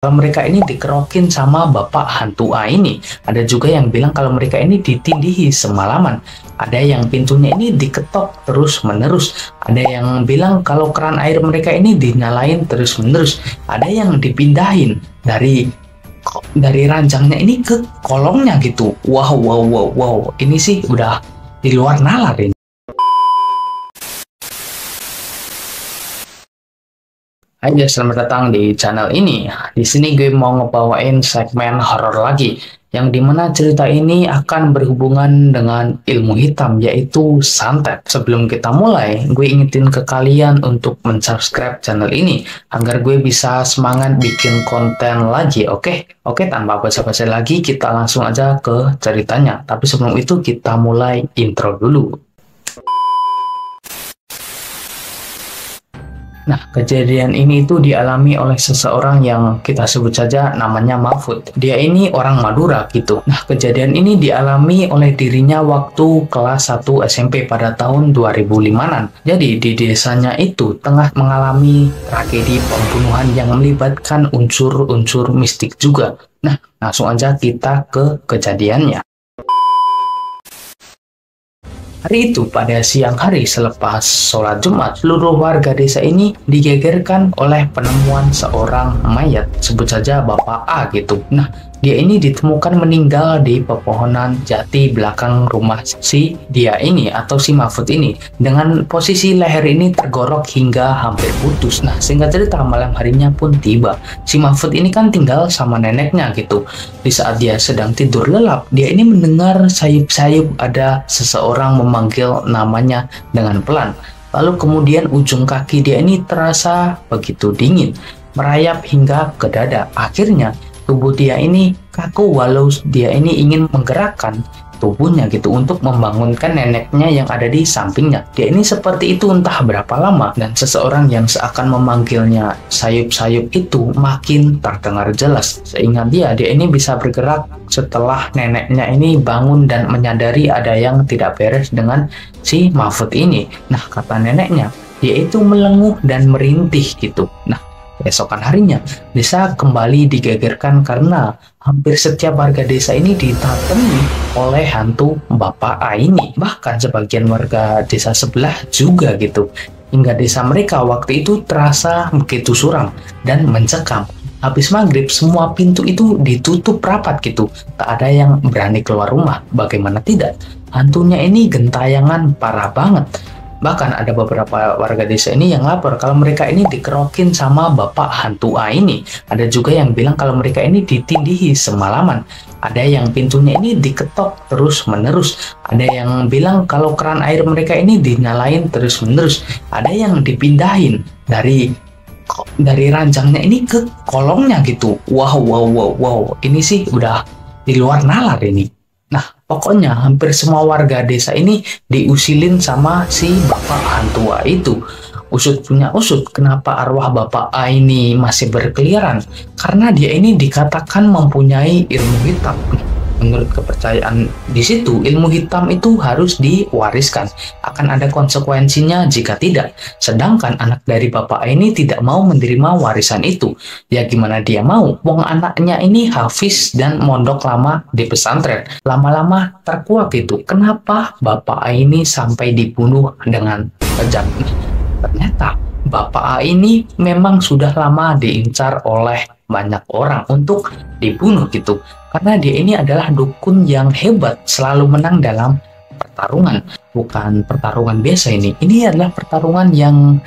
kalau mereka ini dikerokin sama bapak hantu A ini. Ada juga yang bilang kalau mereka ini ditindihi semalaman. Ada yang pintunya ini diketok terus-menerus. Ada yang bilang kalau keran air mereka ini dinyalain terus-menerus. Ada yang dipindahin dari ranjangnya ini ke kolongnya gitu. Wow, wow, wow, wow. Ini sih udah di luar nalar ini. Hai guys, selamat datang di channel ini. Di sini gue mau ngebawain segmen horor lagi, yang dimana cerita ini akan berhubungan dengan ilmu hitam, yaitu santet. Sebelum kita mulai, gue ingetin ke kalian untuk mensubscribe channel ini, agar gue bisa semangat bikin konten lagi, oke? Oke, tanpa basa-basi lagi, kita langsung aja ke ceritanya. Tapi sebelum itu, kita mulai intro dulu. Nah, kejadian ini itu dialami oleh seseorang yang kita sebut saja namanya Mahfud. Dia ini orang Madura gitu. Nah, kejadian ini dialami oleh dirinya waktu kelas 1 SMP pada tahun 2005-an. Jadi, di desanya itu tengah mengalami tragedi pembunuhan yang melibatkan unsur-unsur mistik juga. Nah, langsung aja kita ke kejadiannya. Hari itu, pada siang hari selepas sholat Jumat, seluruh warga desa ini digegerkan oleh penemuan seorang mayat, sebut saja Bapak A gitu. Nah, dia ini ditemukan meninggal di pepohonan jati belakang rumah si dia ini atau si Mahfud ini, dengan posisi leher ini tergorok hingga hampir putus. Nah, singkat cerita, malam harinya pun tiba. Si Mahfud ini kan tinggal sama neneknya gitu. Di saat dia sedang tidur lelap, dia ini mendengar sayup-sayup ada seseorang memanggil namanya dengan pelan. Lalu kemudian ujung kaki dia ini terasa begitu dingin, merayap hingga ke dada. Akhirnya tubuh dia ini kaku walau dia ini ingin menggerakkan tubuhnya gitu untuk membangunkan neneknya yang ada di sampingnya. Dia ini seperti itu entah berapa lama, dan seseorang yang seakan memanggilnya sayup-sayup itu makin terdengar jelas. Seingat dia ini bisa bergerak setelah neneknya ini bangun dan menyadari ada yang tidak beres dengan si Mahfud ini. Nah, kata neneknya, dia itu melenguh dan merintih gitu. Nah, keesokan harinya, desa kembali digegerkan karena hampir setiap warga desa ini didatangi oleh hantu Bapak A ini. Bahkan sebagian warga desa sebelah juga gitu. Hingga desa mereka waktu itu terasa begitu suram dan mencekam. Habis maghrib, semua pintu itu ditutup rapat gitu. Tak ada yang berani keluar rumah. Bagaimana tidak? Hantunya ini gentayangan parah banget. Bahkan ada beberapa warga desa ini yang lapor kalau mereka ini dikerokin sama bapak hantu A ini. Ada juga yang bilang kalau mereka ini ditindihi semalaman. Ada yang pintunya ini diketok terus-menerus. Ada yang bilang kalau keran air mereka ini dinyalain terus-menerus. Ada yang dipindahin dari ranjangnya ini ke kolongnya gitu. Wow, wow, wow, wow. Ini sih udah di luar nalar ini. Nah, pokoknya hampir semua warga desa ini diusilin sama si bapak hantu A itu. Usut punya usut, kenapa arwah Bapak A ini masih berkeliaran? Karena dia ini dikatakan mempunyai ilmu hitam. Menurut kepercayaan di situ, ilmu hitam itu harus diwariskan. Akan ada konsekuensinya jika tidak. Sedangkan anak dari Bapak A ini tidak mau menerima warisan itu. Ya gimana dia mau? Wong anaknya ini hafiz dan mondok lama di pesantren. Lama-lama terkuak itu. Kenapa Bapak A ini sampai dibunuh dengan kejam? Ternyata Bapak A ini memang sudah lama diincar oleh banyak orang untuk dibunuh gitu. Karena dia ini adalah dukun yang hebat, selalu menang dalam pertarungan. Bukan pertarungan biasa ini. Ini adalah pertarungan yang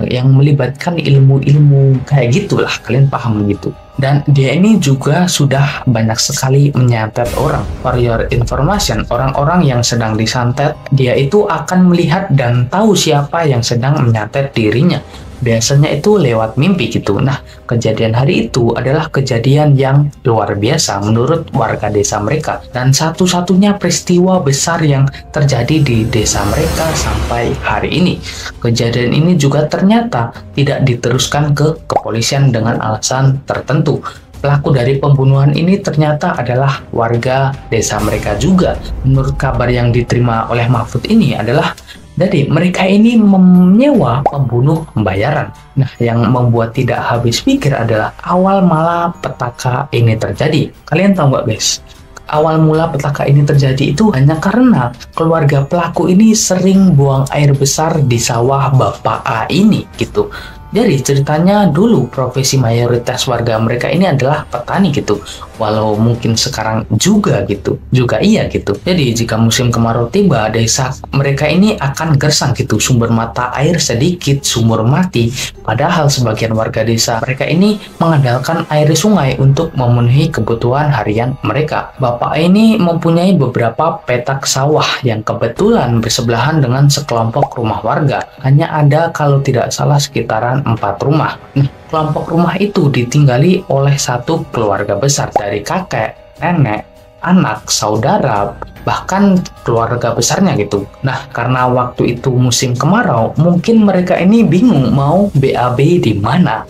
yang melibatkan ilmu-ilmu kayak gitulah, kalian paham gitu. Dan dia ini juga sudah banyak sekali menyantet orang. For your information, orang-orang yang sedang disantet, dia itu akan melihat dan tahu siapa yang sedang menyantet dirinya. Biasanya itu lewat mimpi gitu. Nah, kejadian hari itu adalah kejadian yang luar biasa menurut warga desa mereka. Dan satu-satunya peristiwa besar yang terjadi di desa mereka sampai hari ini. Kejadian ini juga ternyata tidak diteruskan ke kepolisian dengan alasan tertentu. Pelaku dari pembunuhan ini ternyata adalah warga desa mereka juga. Menurut kabar yang diterima oleh Mahfud ini adalah Jadi mereka ini menyewa pembunuh bayaran. Nah, yang membuat tidak habis pikir adalah awal malapetaka ini terjadi. Kalian tahu nggak guys? Awal mula petaka ini terjadi itu hanya karena keluarga pelaku ini sering buang air besar di sawah Bapak A ini gitu. Jadi ceritanya dulu profesi mayoritas warga mereka ini adalah petani gitu. Walau mungkin sekarang juga gitu, juga iya gitu. Jadi jika musim kemarau tiba, desa mereka ini akan gersang gitu. Sumber mata air sedikit, sumur mati. Padahal sebagian warga desa mereka ini mengandalkan air sungai untuk memenuhi kebutuhan harian mereka. Bapak ini mempunyai beberapa petak sawah yang kebetulan bersebelahan dengan sekelompok rumah warga. Hanya ada kalau tidak salah sekitaran 4 rumah. Nah, kelompok rumah itu ditinggali oleh satu keluarga besar dari kakek, nenek, anak, saudara, bahkan keluarga besarnya gitu. Nah, karena waktu itu musim kemarau, mungkin mereka ini bingung mau BAB di mana.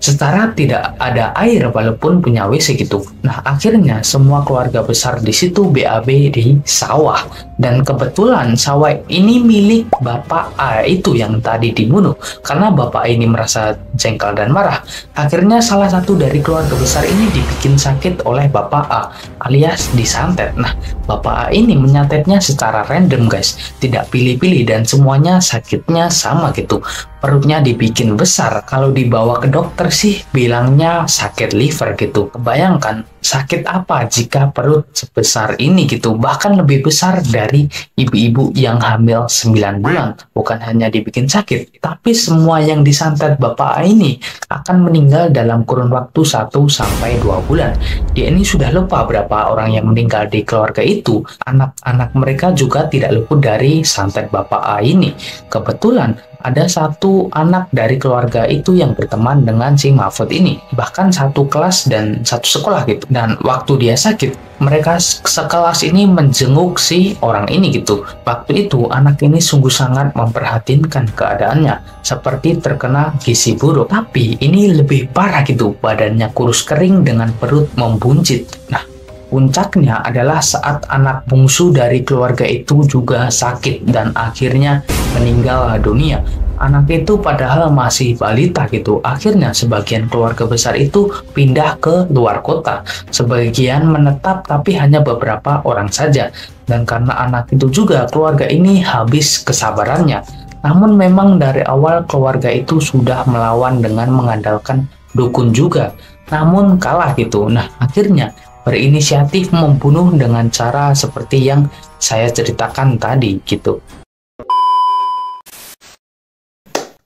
Setara tidak ada air walaupun punya WC gitu. Nah, akhirnya semua keluarga besar di situ BAB di sawah. Dan kebetulan sawah ini milik Bapak A itu yang tadi dibunuh. Karena Bapak ini merasa jengkel dan marah. Akhirnya salah satu dari keluarga besar ini dibikin sakit oleh Bapak A alias disantet. Nah, Bapak A ini menyantetnya secara random guys. Tidak pilih-pilih dan semuanya sakitnya sama gitu. Perutnya dibikin besar, kalau dibawa ke dokter sih bilangnya sakit liver gitu. Kebayangkan sakit apa jika perut sebesar ini gitu, bahkan lebih besar dari ibu-ibu yang hamil 9 bulan. Bukan hanya dibikin sakit, tapi semua yang disantet Bapak ini akan meninggal dalam kurun waktu 1-2 bulan. Dia ini sudah lupa berapa orang yang meninggal di keluarga itu. Anak-anak mereka juga tidak luput dari santet Bapak A ini. Kebetulan ada satu anak dari keluarga itu yang berteman dengan si Mahfud ini. Bahkan satu kelas dan satu sekolah gitu. Dan waktu dia sakit, mereka sekelas ini menjenguk si orang ini gitu. Waktu itu anak ini sungguh sangat memperhatikan keadaannya. Seperti terkena gizi buruk. Tapi ini lebih parah gitu. Badannya kurus kering dengan perut membuncit. Nah, puncaknya adalah saat anak bungsu dari keluarga itu juga sakit dan akhirnya meninggal dunia. Anak itu padahal masih balita gitu. Akhirnya sebagian keluarga besar itu pindah ke luar kota. Sebagian menetap tapi hanya beberapa orang saja. Dan karena anak itu juga keluarga ini habis kesabarannya. Namun memang dari awal keluarga itu sudah melawan dengan mengandalkan dukun juga. Namun kalah gitu. Nah, akhirnya berinisiatif membunuh dengan cara seperti yang saya ceritakan tadi gitu.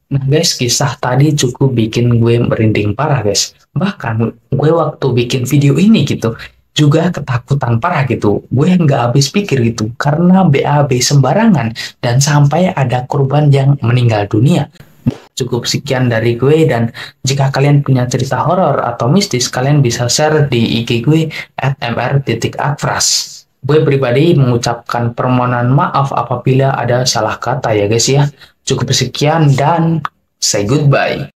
Nah guys, kisah tadi cukup bikin gue merinding parah guys. Bahkan gue waktu bikin video ini gitu juga ketakutan parah gitu. Gue nggak habis pikir gitu karena BAB sembarangan dan sampai ada korban yang meninggal dunia. Cukup sekian dari gue, dan jika kalian punya cerita horor atau mistis, kalian bisa share di IG gue @mr.akfras. Gue pribadi mengucapkan permohonan maaf apabila ada salah kata ya guys ya. Cukup sekian dan say goodbye.